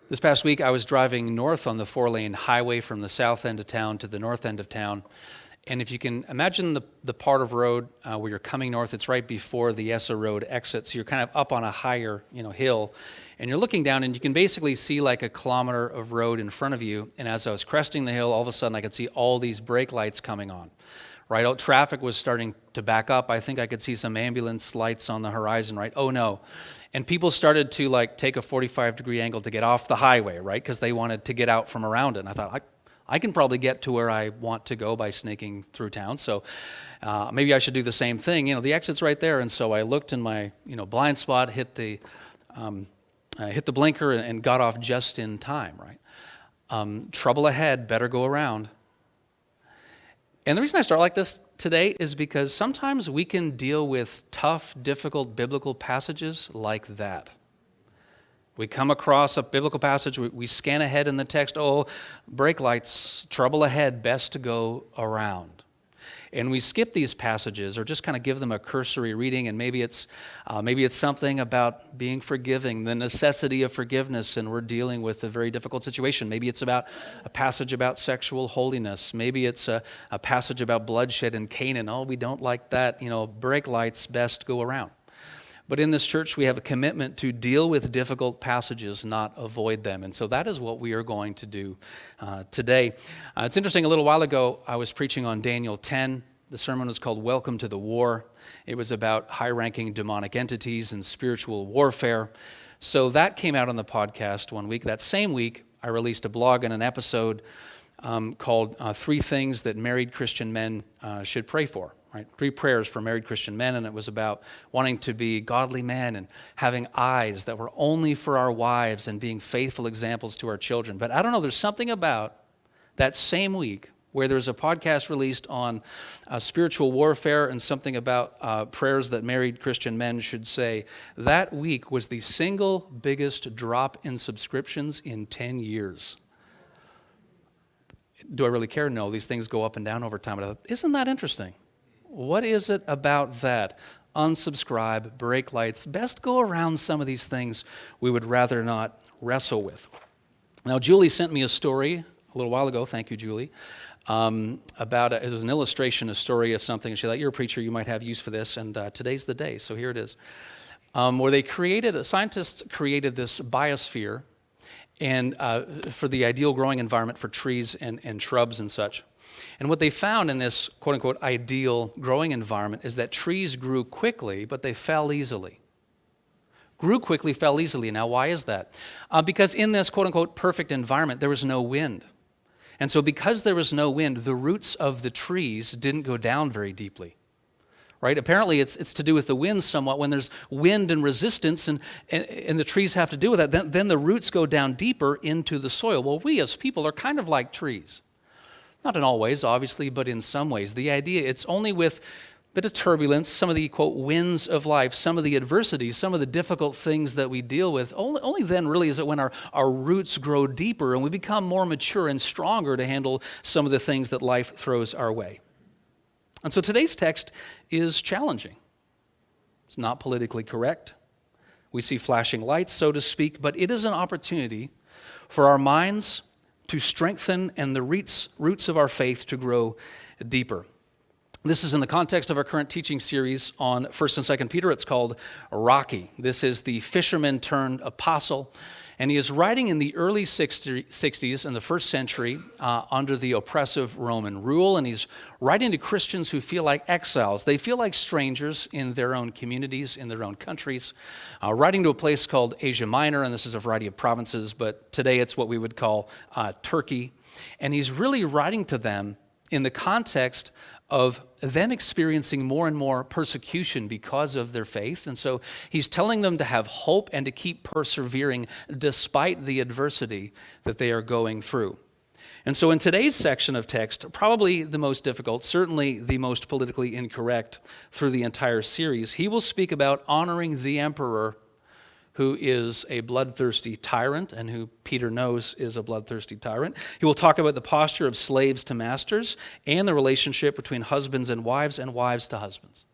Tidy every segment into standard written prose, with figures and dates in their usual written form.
This past week, I was driving north on the four-lane highway from the south end of town to the north end of town. And if you can imagine the part of road where you're coming north, it's right before the Essa Road exit. So you're kind of up on a higher, hill. And you're looking down, and you can basically see like a kilometer of road in front of you. And as I was cresting the hill, all of a sudden I could see all these brake lights coming on. Right, traffic was starting to back up. I think I could see some ambulance lights on the horizon, right? Oh no. And people started to take a 45-degree angle to get off the highway, right? Because they wanted to get out from around it. And I thought, I can probably get to where I want to go by snaking through town. So maybe I should do the same thing. The exit's right there. And so I looked in my, blind spot, hit the blinker and got off just in time, right? Trouble ahead, better go around. And the reason I start like this today is because sometimes we can deal with tough, difficult biblical passages like that. We come across a biblical passage, we scan ahead in the text, brake lights, trouble ahead, best to go around. And we skip these passages or just kind of give them a cursory reading, and maybe it's something about being forgiving, the necessity of forgiveness, and we're dealing with a very difficult situation. Maybe it's about a passage about sexual holiness. Maybe it's a passage about bloodshed in Canaan. Oh, we don't like that. Brake lights, best go around. But in this church, we have a commitment to deal with difficult passages, not avoid them. And so that is what we are going to do today. It's interesting, a little while ago, I was preaching on Daniel 10. The sermon was called Welcome to the War. It was about high-ranking demonic entities and spiritual warfare. So that came out on the podcast one week. That same week, I released a blog and an episode called 3 Things That Married Christian Men Should Pray For. Right? 3 prayers for married Christian men, and it was about wanting to be godly men and having eyes that were only for our wives and being faithful examples to our children. But I don't know, there's something about that same week where there's a podcast released on spiritual warfare and something about prayers that married Christian men should say. That week was the single biggest drop in subscriptions in 10 years. Do I really care? No, these things go up and down over time. But isn't that interesting? What is it about that? Unsubscribe, brake lights, best go around some of these things we would rather not wrestle with. Now, Julie sent me a story a little while ago, thank you, Julie, it was an illustration, a story of something, and she thought, you're a preacher, you might have use for this, and today's the day, so here it is. Where scientists created this biosphere and for the ideal growing environment for trees and shrubs and such. And what they found in this quote-unquote ideal growing environment is that trees grew quickly, but they fell easily. Grew quickly, fell easily. Now, why is that? Because in this quote-unquote perfect environment, there was no wind. And so because there was no wind, the roots of the trees didn't go down very deeply. Right? Apparently, it's to do with the wind somewhat. When there's wind and resistance and the trees have to deal with that, then the roots go down deeper into the soil. Well, we as people are kind of like trees. Not in all ways, obviously, but in some ways. The idea, it's only with a bit of turbulence, some of the, quote, winds of life, some of the adversities, some of the difficult things that we deal with, only then really is it when our roots grow deeper and we become more mature and stronger to handle some of the things that life throws our way. And so today's text is challenging. It's not politically correct. We see flashing lights, so to speak, but it is an opportunity for our minds to strengthen and the roots of our faith to grow deeper. This is in the context of our current teaching series on 1st and 2nd Peter. It's called Rocky. This is the fisherman-turned-apostle, and he is writing in the early 60s in the first century under the oppressive Roman rule, and he's writing to Christians who feel like exiles. They feel like strangers in their own communities, in their own countries, writing to a place called Asia Minor, and this is a variety of provinces, but today it's what we would call Turkey. And he's really writing to them in the context of them experiencing more and more persecution because of their faith. And so he's telling them to have hope and to keep persevering despite the adversity that they are going through. And so in today's section of text, probably the most difficult, certainly the most politically incorrect through the entire series, he will speak about honoring the emperor, who is a bloodthirsty tyrant and who Peter knows is a bloodthirsty tyrant. He will talk about the posture of slaves to masters and the relationship between husbands and wives to husbands.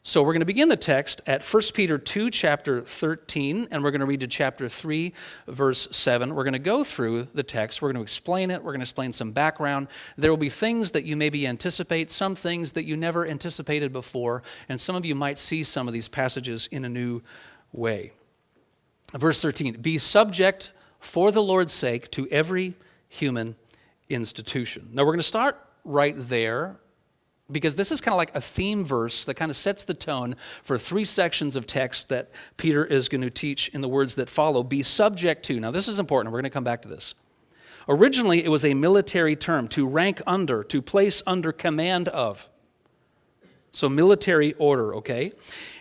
So we're going to begin the text at 1 Peter 2, chapter 13, and we're going to read to chapter 3, verse 7. We're going to go through the text. We're going to explain it. We're going to explain some background. There will be things that you maybe anticipate, some things that you never anticipated before, and some of you might see some of these passages in a new way. Verse 13, be subject for the Lord's sake to every human institution. Now we're going to start right there, because this is kind of like a theme verse that kind of sets the tone for 3 sections of text that Peter is going to teach in the words that follow. Be subject to. Now this is important. We're going to come back to this. Originally, it was a military term, to rank under, to place under command of. So military order, okay?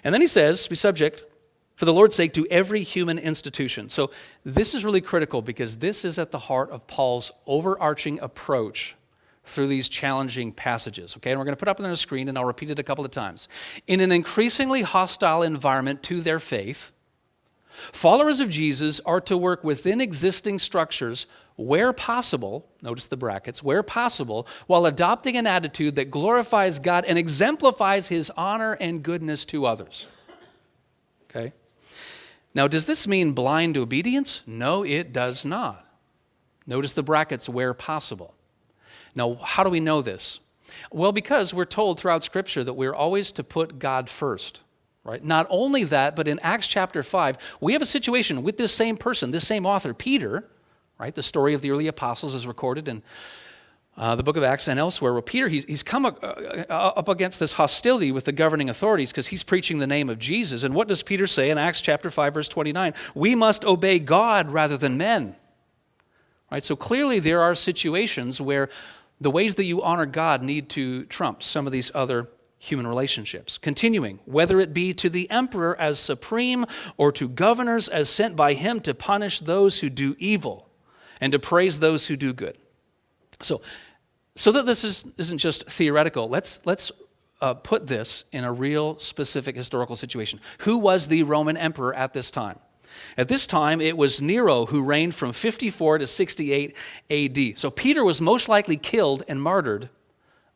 And then he says, be subject for the Lord's sake to every human institution. So this is really critical because this is at the heart of Paul's overarching approach through these challenging passages, okay? And we're going to put up on the screen, and I'll repeat it a couple of times. In an increasingly hostile environment to their faith, followers of Jesus are to work within existing structures where possible, notice the brackets, where possible, while adopting an attitude that glorifies God and exemplifies his honor and goodness to others, okay? Now, does this mean blind obedience? No, it does not. Notice the brackets, where possible. Now, how do we know this? Well, because we're told throughout Scripture that we're always to put God first, right? Not only that, but in Acts chapter 5, we have a situation with this same person, this same author, Peter, right? The story of the early apostles is recorded in the book of Acts and elsewhere, where Peter, he's come up against this hostility with the governing authorities because he's preaching the name of Jesus. And what does Peter say in Acts chapter 5, verse 29? We must obey God rather than men, right? So clearly there are situations where the ways that you honor God need to trump some of these other human relationships. Continuing, whether it be to the emperor as supreme or to governors as sent by him to punish those who do evil and to praise those who do good. So that this isn't just theoretical, let's put this in a real specific historical situation. Who was the Roman emperor at this time? At this time, it was Nero who reigned from 54 to 68 AD. So Peter was most likely killed and martyred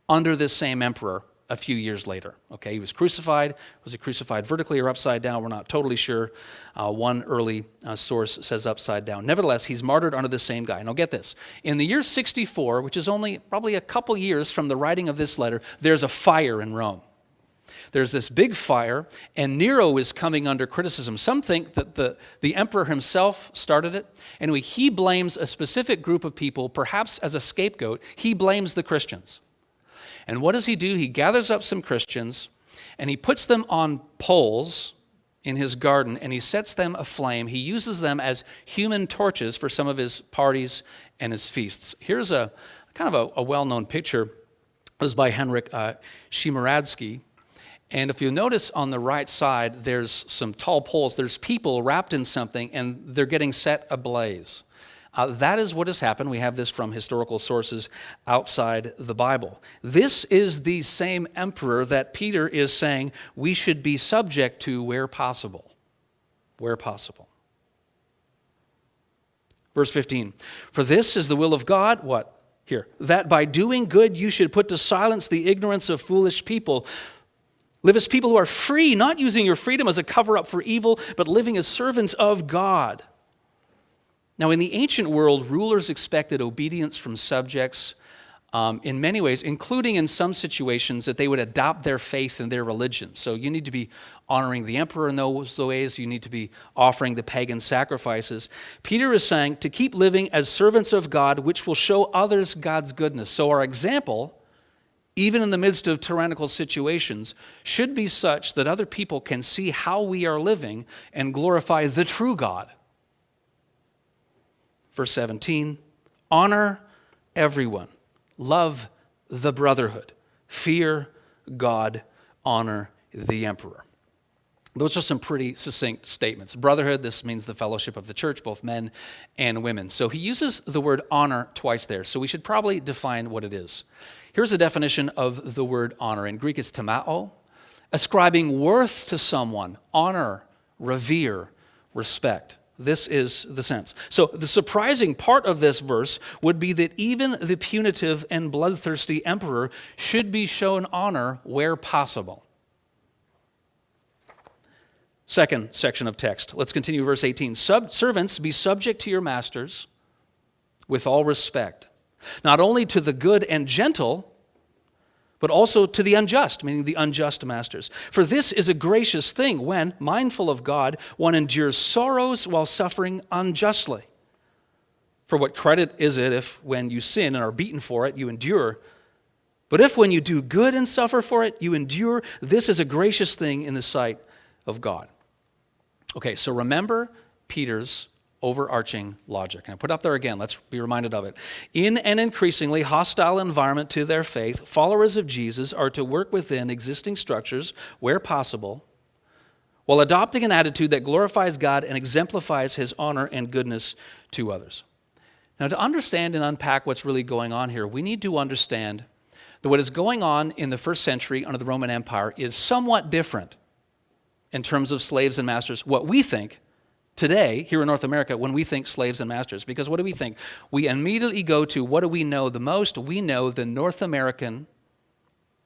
under this same emperor a few years later. Okay, he was crucified. Was he crucified vertically or upside down? We're not totally sure. One early source says upside down. Nevertheless, he's martyred under the same guy. Now get this. In the year 64, which is only probably a couple years from the writing of this letter, there's a fire in Rome. There's this big fire, and Nero is coming under criticism. Some think that the emperor himself started it. Anyway, he blames a specific group of people, perhaps as a scapegoat. He blames the Christians. And what does he do? He gathers up some Christians, and he puts them on poles in his garden, and he sets them aflame. He uses them as human torches for some of his parties and his feasts. Here's a kind of a well-known picture. It was by Henryk Shimaradsky. And if you notice on the right side, there's some tall poles. There's people wrapped in something, and they're getting set ablaze. That is what has happened. We have this from historical sources outside the Bible. This is the same emperor that Peter is saying we should be subject to where possible. Where possible. Verse 15, for this is the will of God, what? Here, that by doing good you should put to silence the ignorance of foolish people. Live as people who are free, not using your freedom as a cover-up for evil, but living as servants of God. Now, in the ancient world, rulers expected obedience from subjects in many ways, including in some situations that they would adopt their faith and their religion. So you need to be honoring the emperor in those ways. You need to be offering the pagan sacrifices. Peter is saying to keep living as servants of God, which will show others God's goodness. So our example, even in the midst of tyrannical situations, should be such that other people can see how we are living and glorify the true God. Verse 17, honor everyone, love the brotherhood, fear God, honor the emperor. Those are some pretty succinct statements. Brotherhood, this means the fellowship of the church, both men and women. So he uses the word honor twice there, so we should probably define what it is. Here's a definition of the word honor. In Greek, it's tamao, ascribing worth to someone, honor, revere, respect. This is the sense. So the surprising part of this verse would be that even the punitive and bloodthirsty emperor should be shown honor where possible. Second section of text. Let's continue verse 18. Servants, be subject to your masters with all respect, not only to the good and gentle, but also to the unjust, meaning the unjust masters. For this is a gracious thing when, mindful of God, one endures sorrows while suffering unjustly. For what credit is it if when you sin and are beaten for it, you endure? But if when you do good and suffer for it, you endure, this is a gracious thing in the sight of God. Okay, so remember Peter's overarching logic. And I put it up there again. Let's be reminded of it. In an increasingly hostile environment to their faith, followers of Jesus are to work within existing structures where possible, while adopting an attitude that glorifies God and exemplifies his honor and goodness to others. Now, to understand and unpack what's really going on here, we need to understand that what is going on in the first century under the Roman Empire is somewhat different in terms of slaves and masters. What we think today, here in North America, when we think slaves and masters, because what do we think? We immediately go to, what do we know the most? We know the North American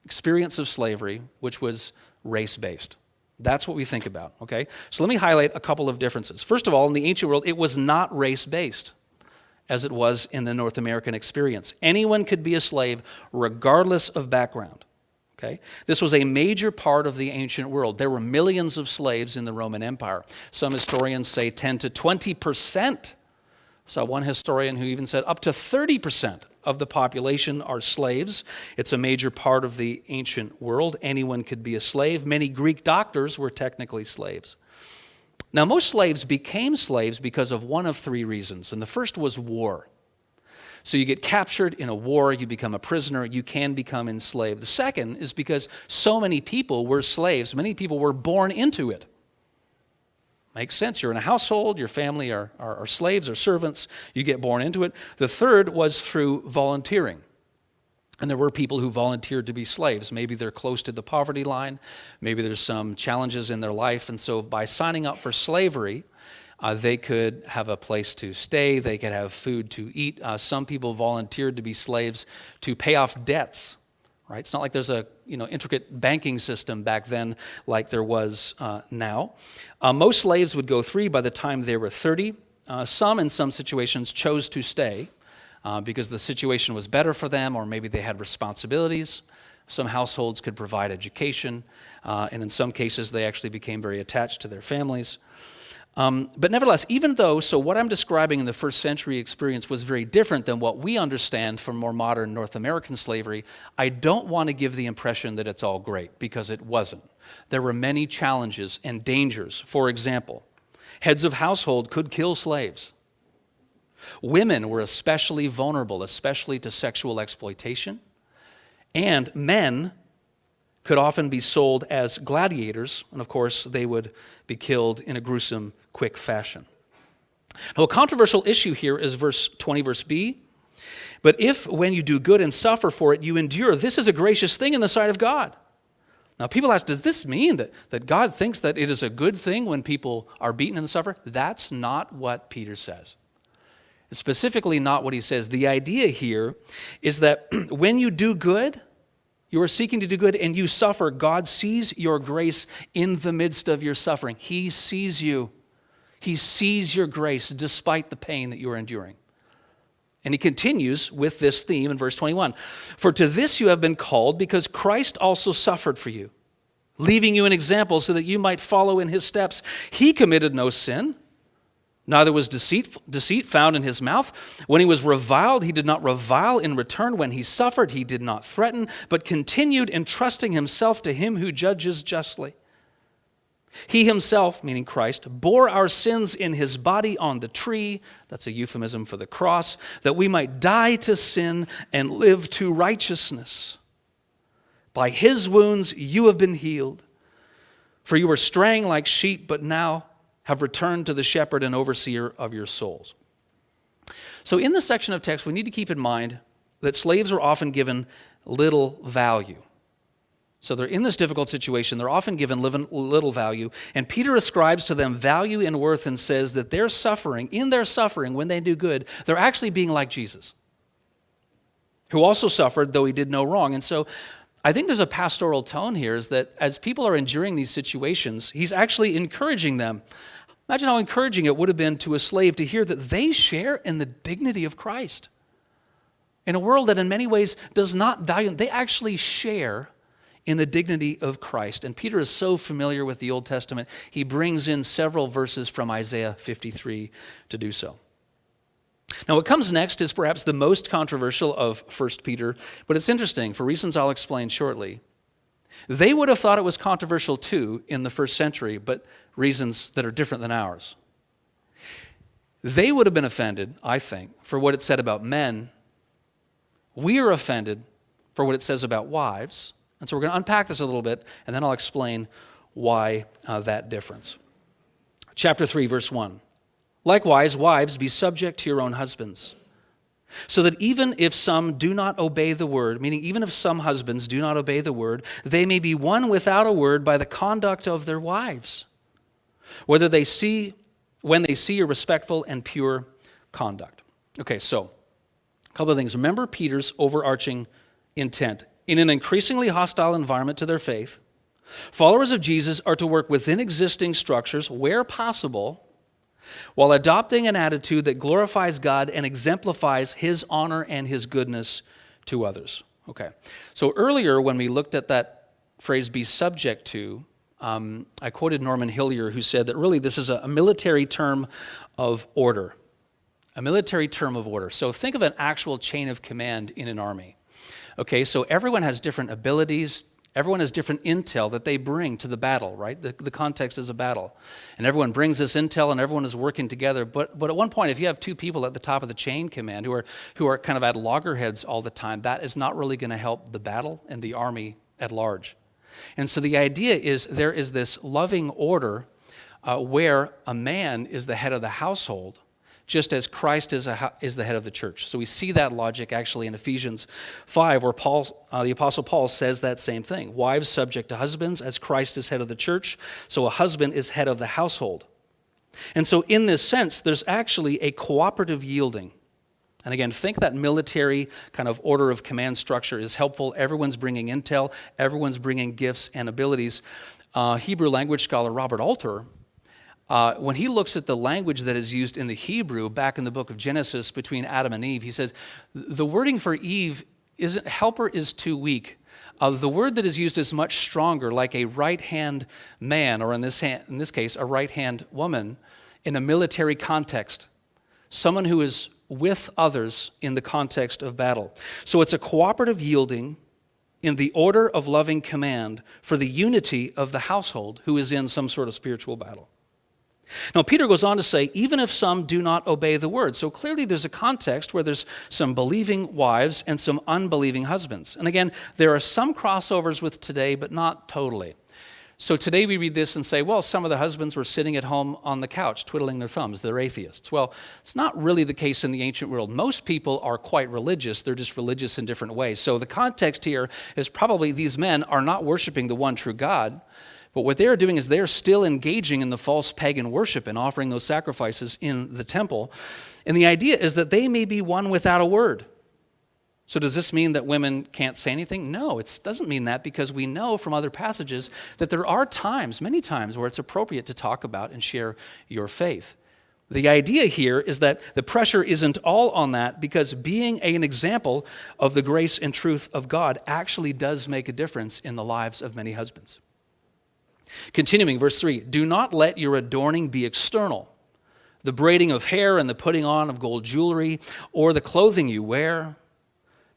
experience of slavery, which was race-based. That's what we think about, okay? So let me highlight a couple of differences. First of all, in the ancient world, it was not race-based as it was in the North American experience. Anyone could be a slave regardless of background. Okay? This was a major part of the ancient world. There were millions of slaves in the Roman Empire. Some historians say 10 to 20%. So one historian who even said up to 30% of the population are slaves. It's a major part of the ancient world. Anyone could be a slave. Many Greek doctors were technically slaves. Now, most slaves became slaves because of one of three reasons, and the first was war. So you get captured in a war, you become a prisoner, you can become enslaved. The second is because so many people were slaves. Many people were born into it. Makes sense. You're in a household, your family are slaves or servants, you get born into it. The third was through volunteering. And there were people who volunteered to be slaves. Maybe they're close to the poverty line, maybe there's some challenges in their life, and so by signing up for slavery, they could have a place to stay. They could have food to eat. Some people volunteered to be slaves to pay off debts. Right? It's not like there's a intricate banking system back then like there was now. Most slaves would go free by the time they were 30. Some, in some situations, chose to stay because the situation was better for them, or maybe they had responsibilities. Some households could provide education, and in some cases, they actually became very attached to their families. But nevertheless, even though, so what I'm describing in the first century experience was very different than what we understand from more modern North American slavery, I don't want to give the impression that it's all great, because it wasn't. There were many challenges and dangers. For example, heads of household could kill slaves. Women were especially vulnerable, especially to sexual exploitation. And men could often be sold as gladiators, and of course, they would be killed in a gruesome, quick fashion. Now, a controversial issue here is verse 20, verse B. But if, when you do good and suffer for it, you endure, this is a gracious thing in the sight of God. Now, people ask, does this mean that God thinks that it is a good thing when people are beaten and suffer? That's not what Peter says. It's specifically not what he says. The idea here is that when you do good, you are seeking to do good and you suffer, God sees your grace in the midst of your suffering. He sees you. He sees your grace despite the pain that you are enduring. And he continues with this theme in verse 21. For to this you have been called, because Christ also suffered for you, leaving you an example so that you might follow in his steps. He committed no sin, neither was deceit found in his mouth. When he was reviled, he did not revile in return. When he suffered, he did not threaten, but continued entrusting himself to him who judges justly. He himself, meaning Christ, bore our sins in his body on the tree, that's a euphemism for the cross, that we might die to sin and live to righteousness. By his wounds you have been healed. For you were straying like sheep, but now have returned to the shepherd and overseer of your souls. So in this section of text, we need to keep in mind that slaves are often given little value. So they're in this difficult situation. They're often given little value. And Peter ascribes to them value and worth and says that their suffering, when they do good, they're actually being like Jesus, who also suffered, though he did no wrong. And so I think there's a pastoral tone here, is that as people are enduring these situations, he's actually encouraging them. Imagine how encouraging it would have been to a slave to hear that they share in the dignity of Christ. In a world that in many ways does not value them, they actually share in the dignity of Christ. And Peter is so familiar with the Old Testament, he brings in several verses from Isaiah 53 to do so. Now, what comes next is perhaps the most controversial of 1 Peter, but it's interesting for reasons I'll explain shortly. They would have thought it was controversial too in the first century, but reasons that are different than ours. They would have been offended, I think, for what it said about men. We are offended for what it says about wives. And so we're going to unpack this a little bit, and then I'll explain why that difference. Chapter 3, verse 1. Likewise, wives, be subject to your own husbands, so that even if some do not obey the word, meaning even if some husbands do not obey the word, they may be won without a word by the conduct of their wives, when they see your respectful and pure conduct. Okay, so a couple of things. Remember Peter's overarching intent. In an increasingly hostile environment to their faith, followers of Jesus are to work within existing structures where possible, while adopting an attitude that glorifies God and exemplifies his honor and his goodness to others. Okay, so earlier when we looked at that phrase, be subject to, I quoted Norman Hillier, who said that really this is a military term of order. A military term of order. So think of an actual chain of command in an army. Okay, so everyone has different abilities, everyone has different intel that they bring to the battle, right? The context is a battle. And everyone brings this intel and everyone is working together. But at one point, if you have two people at the top of the chain command who are kind of at loggerheads all the time, that is not really going to help the battle and the army at large. And so the idea is there is this loving order where a man is the head of the household, just as Christ is the head of the church. So we see that logic actually in Ephesians 5, where the Apostle Paul says that same thing. Wives subject to husbands as Christ is head of the church, so a husband is head of the household. And so in this sense, there's actually a cooperative yielding. And again, think that military kind of order of command structure is helpful. Everyone's bringing intel, everyone's bringing gifts and abilities. Hebrew language scholar Robert Alter, when he looks at the language that is used in the Hebrew back in the book of Genesis between Adam and Eve, he says, the wording for Eve isn't, helper is too weak. The word that is used is much stronger, like a right-hand man, or in this case, a right-hand woman, in a military context. Someone who is with others in the context of battle. So it's a cooperative yielding in the order of loving command for the unity of the household who is in some sort of spiritual battle. Now, Peter goes on to say, even if some do not obey the word. So clearly there's a context where there's some believing wives and some unbelieving husbands. And again, there are some crossovers with today, but not totally. So today we read this and say, well, some of the husbands were sitting at home on the couch, twiddling their thumbs. They're atheists. Well, it's not really the case in the ancient world. Most people are quite religious. They're just religious in different ways. So the context here is probably these men are not worshiping the one true God. But what they're doing is they're still engaging in the false pagan worship and offering those sacrifices in the temple. And the idea is that they may be won without a word. So does this mean that women can't say anything? No, it doesn't mean that, because we know from other passages that there are times, many times, where it's appropriate to talk about and share your faith. The idea here is that the pressure isn't all on that, because being an example of the grace and truth of God actually does make a difference in the lives of many husbands. Continuing, verse 3, do not let your adorning be external, the braiding of hair and the putting on of gold jewelry, or the clothing you wear,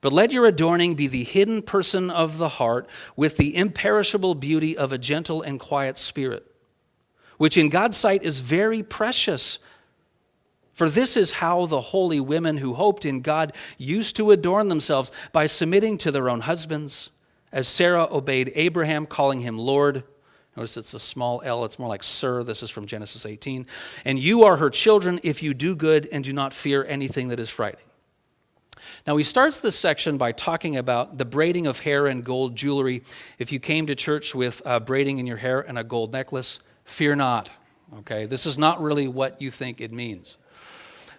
but let your adorning be the hidden person of the heart with the imperishable beauty of a gentle and quiet spirit, which in God's sight is very precious. For this is how the holy women who hoped in God used to adorn themselves, by submitting to their own husbands, as Sarah obeyed Abraham, calling him Lord. Notice it's a small L, it's more like sir. This is from Genesis 18. And you are her children if you do good and do not fear anything that is frightening. Now he starts this section by talking about the braiding of hair and gold jewelry. If you came to church with braiding in your hair and a gold necklace, fear not. Okay, this is not really what you think it means.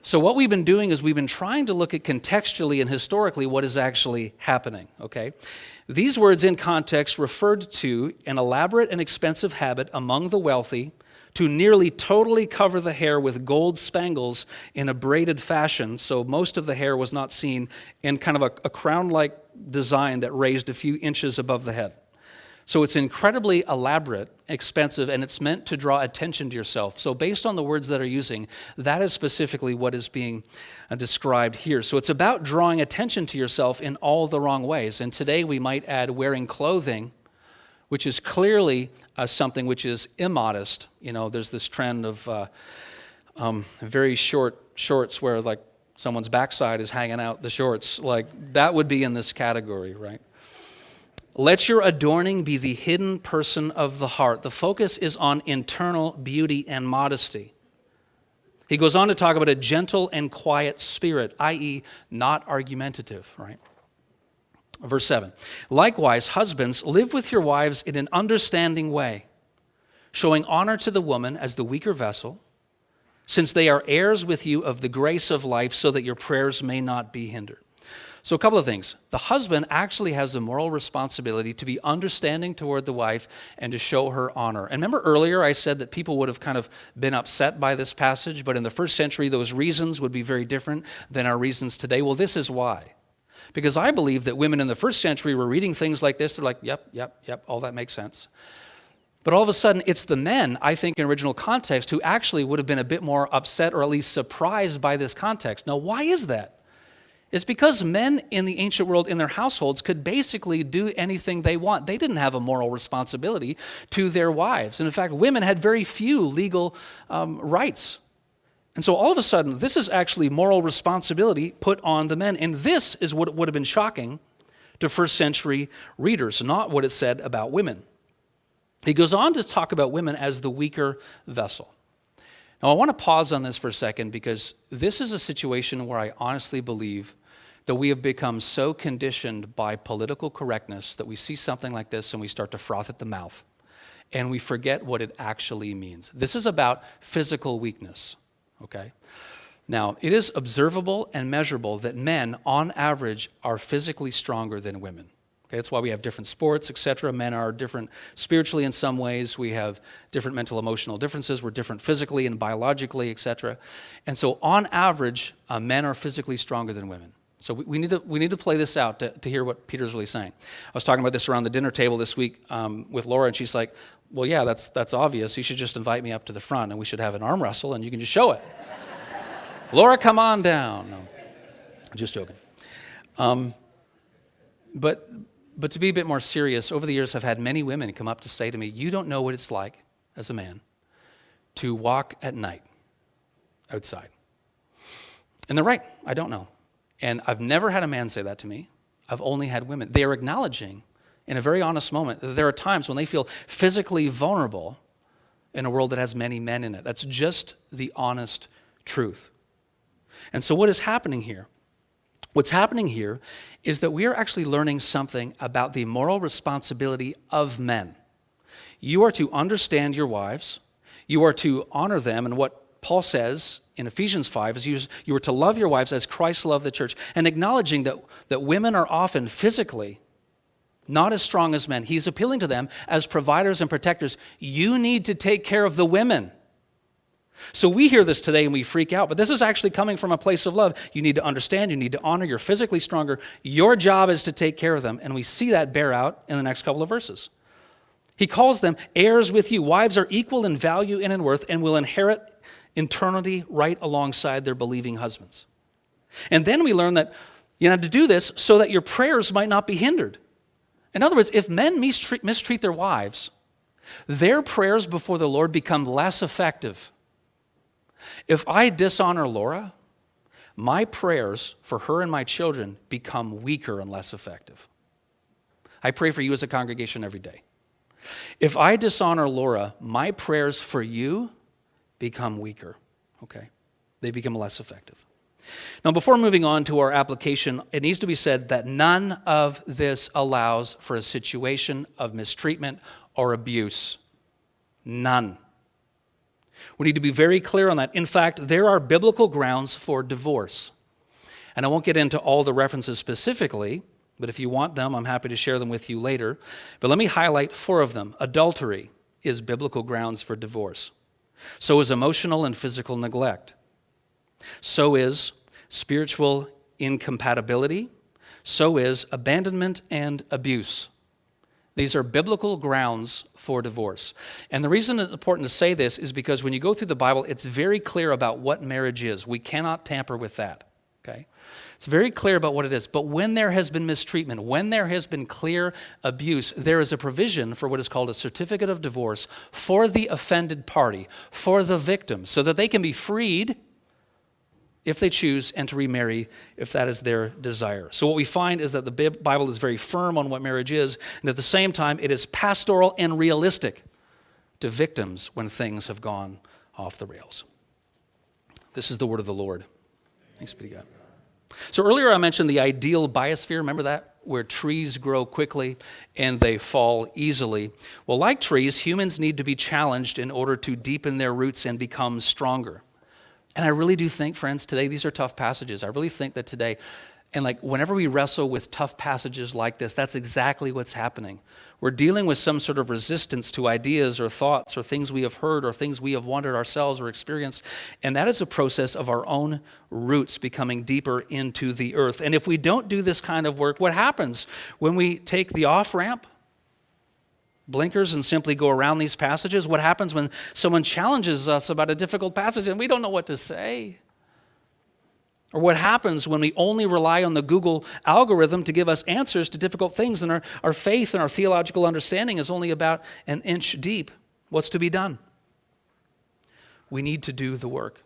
So what we've been doing is we've been trying to look at contextually and historically what is actually happening, okay? These words in context referred to an elaborate and expensive habit among the wealthy to nearly totally cover the hair with gold spangles in a braided fashion, so most of the hair was not seen, in kind of a crown-like design that raised a few inches above the head. So it's incredibly elaborate, expensive, and it's meant to draw attention to yourself. So based on the words that are using, that is specifically what is being described here. So it's about drawing attention to yourself in all the wrong ways. And today we might add wearing clothing, which is clearly something which is immodest. You know, there's this trend of very short shorts where like someone's backside is hanging out the shorts. Like that would be in this category, right? Let your adorning be the hidden person of the heart. The focus is on internal beauty and modesty. He goes on to talk about a gentle and quiet spirit, i.e. not argumentative, right? Verse 7, likewise, husbands, live with your wives in an understanding way, showing honor to the woman as the weaker vessel, since they are heirs with you of the grace of life, so that your prayers may not be hindered. So a couple of things. The husband actually has a moral responsibility to be understanding toward the wife and to show her honor. And remember earlier I said that people would have kind of been upset by this passage, but in the first century those reasons would be very different than our reasons today. Well, this is why. Because I believe that women in the first century were reading things like this. They're like, yep, all that makes sense. But all of a sudden, it's the men, I think, in original context, who actually would have been a bit more upset or at least surprised by this context. Now, why is that? It's because men in the ancient world, in their households, could basically do anything they want. They didn't have a moral responsibility to their wives. And in fact, women had very few legal rights. And so all of a sudden, this is actually moral responsibility put on the men. And this is what would have been shocking to first century readers, not what it said about women. He goes on to talk about women as the weaker vessel. Now, I want to pause on this for a second because this is a situation where I honestly believe that we have become so conditioned by political correctness that we see something like this and we start to froth at the mouth and we forget what it actually means. This is about physical weakness. Okay? Now, it is observable and measurable that men, on average, are physically stronger than women. Okay? That's why we have different sports, etc. Men are different spiritually in some ways. We have different mental, emotional differences. We're different physically and biologically, etc. And so, on average, men are physically stronger than women. So we need to play this out to hear what Peter's really saying. I was talking about this around the dinner table this week with Laura, and she's like, well, yeah, that's obvious. You should just invite me up to the front, and we should have an arm wrestle, and you can just show it. Laura, come on down. No, just joking. But to be a bit more serious, over the years I've had many women come up to say to me, you don't know what it's like as a man to walk at night outside. And they're right, I don't know. And I've never had a man say that to me. I've only had women. They are acknowledging in a very honest moment that there are times when they feel physically vulnerable in a world that has many men in it. That's just the honest truth. And so what is happening here? What's happening here is that we are actually learning something about the moral responsibility of men. You are to understand your wives. You are to honor them. And what Paul says in Ephesians 5 is you are to love your wives as Christ loved the church, and acknowledging that women are often physically not as strong as men. He's appealing to them as providers and protectors. You need to take care of the women. So we hear this today and we freak out, but this is actually coming from a place of love. You need to understand, you need to honor, you're physically stronger. Your job is to take care of them, and we see that bear out in the next couple of verses. He calls them heirs with you. Wives are equal in value and in worth and will inherit eternity right alongside their believing husbands. And then we learn that you have to do this so that your prayers might not be hindered. In other words, if men mistreat their wives, their prayers before the Lord become less effective. If I dishonor Laura, my prayers for her and my children become weaker and less effective. I pray for you as a congregation every day. If I dishonor Laura, my prayers for you become weaker, okay? They become less effective. Now, before moving on to our application, it needs to be said that none of this allows for a situation of mistreatment or abuse. None. We need to be very clear on that. In fact, there are biblical grounds for divorce. And I won't get into all the references specifically, but if you want them, I'm happy to share them with you later. But let me highlight 4 of them. Adultery is biblical grounds for divorce. So is emotional and physical neglect. So is spiritual incompatibility. So is abandonment and abuse. These are biblical grounds for divorce. And the reason it's important to say this is because when you go through the Bible, it's very clear about what marriage is. We cannot tamper with that, okay? It's very clear about what it is. But when there has been mistreatment, when there has been clear abuse, there is a provision for what is called a certificate of divorce for the offended party, for the victim, so that they can be freed if they choose, and to remarry if that is their desire. So what we find is that the Bible is very firm on what marriage is, and at the same time, it is pastoral and realistic to victims when things have gone off the rails. This is the word of the Lord. Thanks be to God. So earlier I mentioned the ideal biosphere. Remember that? Where trees grow quickly and they fall easily. Well, like trees, humans need to be challenged in order to deepen their roots and become stronger. And I really do think, friends, today these are tough passages. I really think that today, and like whenever we wrestle with tough passages like this, that's exactly what's happening. We're dealing with some sort of resistance to ideas or thoughts or things we have heard or things we have wondered ourselves or experienced. And that is a process of our own roots becoming deeper into the earth. And if we don't do this kind of work, what happens when we take the off-ramp, blinkers, and simply go around these passages? What happens when someone challenges us about a difficult passage and we don't know what to say? Or what happens when we only rely on the Google algorithm to give us answers to difficult things and our faith and our theological understanding is only about an inch deep? What's to be done? We need to do the work.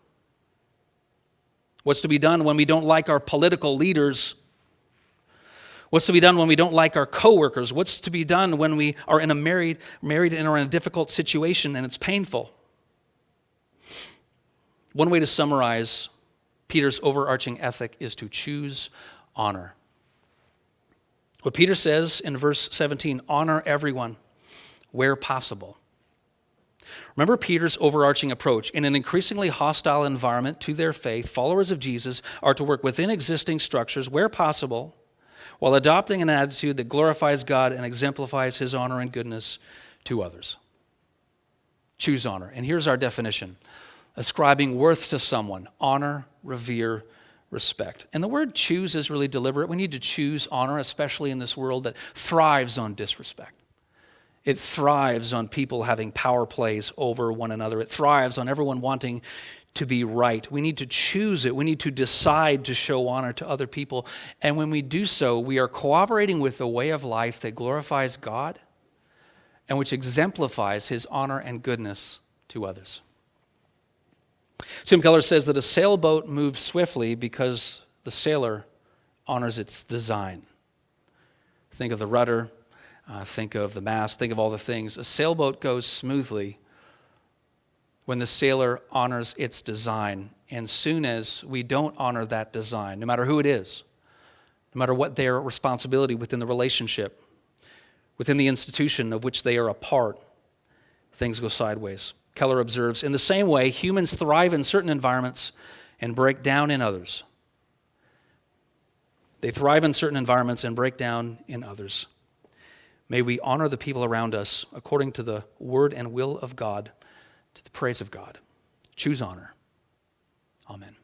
What's to be done when we don't like our political leaders? What's to be done when we don't like our coworkers? What's to be done when we are in a married and are in a difficult situation and it's painful? One way to summarize Peter's overarching ethic is to choose honor. What Peter says in verse 17, honor everyone where possible. Remember Peter's overarching approach. In an increasingly hostile environment to their faith, followers of Jesus are to work within existing structures where possible, while adopting an attitude that glorifies God and exemplifies his honor and goodness to others. Choose honor. And here's our definition. Ascribing worth to someone. Honor, revere, respect. And the word choose is really deliberate. We need to choose honor, especially in this world that thrives on disrespect. It thrives on people having power plays over one another. It thrives on everyone wanting to be right. We need to choose it. We need to decide to show honor to other people. And when we do so, we are cooperating with a way of life that glorifies God and which exemplifies his honor and goodness to others. Tim Keller says that a sailboat moves swiftly because the sailor honors its design. Think of the rudder, think of the mast, think of all the things. A sailboat goes smoothly when the sailor honors its design. And soon as we don't honor that design, no matter who it is, no matter what their responsibility within the relationship, within the institution of which they are a part, things go sideways. Keller observes, in the same way, humans thrive in certain environments and break down in others. They thrive in certain environments and break down in others. May we honor the people around us according to the word and will of God, to the praise of God. Choose honor. Amen.